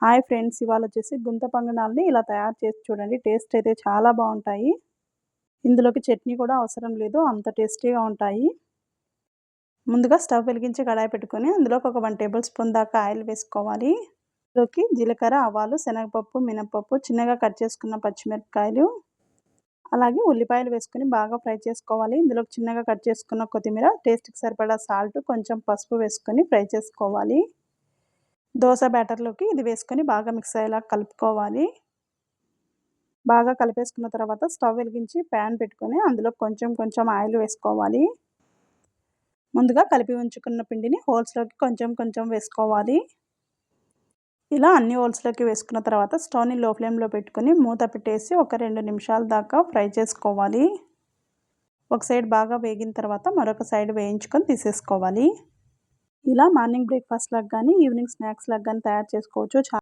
Hi friends, ఇవాళ వచ్చేసి గుంత పొంగనాల్ని ఇలా తయారు చేసి చూడండి. టేస్ట్ అయితే చాలా బాగుంటాయి. ఇందులోకి చట్నీ కూడా అవసరం లేదు, అంత టేస్టీగా ఉంటాయి. ముందుగా స్టవ్ వెలిగించి కడాయి పెట్టుకొని అందులోకి ఒక 1 టేబుల్ స్పూన్ దాకా ఆయిల్ వేసుకోవాలి. ఇందులోకి జీలకర్ర, ఆవాలు, శనగపప్పు, మినపప్పు, చిన్నగా కట్ చేసుకున్న పచ్చిమిరపకాయలు, అలాగే ఉల్లిపాయలు వేసుకొని బాగా ఫ్రై చేసుకోవాలి. ఇందులోకి చిన్నగా కట్ చేసుకున్న కొత్తిమీర, టేస్ట్కి సరిపడా సాల్ట్, కొంచెం పసుపు వేసుకొని ఫ్రై చేసుకోవాలి. దోస బ్యాటర్లోకి ఇది వేసుకొని బాగా మిక్స్ అయ్యేలా కలుపుకోవాలి. బాగా కలిపేసుకున్న తర్వాత స్టవ్ వెలిగించి ప్యాన్ పెట్టుకొని అందులో కొంచెం కొంచెం ఆయిల్ వేసుకోవాలి. ముందుగా కలిపి ఉంచుకున్న పిండిని హోల్స్లోకి కొంచెం కొంచెం వేసుకోవాలి. ఇలా అన్ని హోల్స్లోకి వేసుకున్న తర్వాత స్టవ్ని లో ఫ్లేమ్లో పెట్టుకొని మూత పెట్టేసి ఒక 2 నిమిషాల దాకా ఫ్రై చేసుకోవాలి. ఒక సైడ్ బాగా వేగిన తర్వాత మరొక సైడ్ వేయించుకొని తీసేసుకోవాలి. ఇలా మార్నింగ్ బ్రేక్ఫాస్ట్ లాగా కానీ ఈవినింగ్ స్నాక్స్ లాగా కానీ తయారు చేసుకోవచ్చు.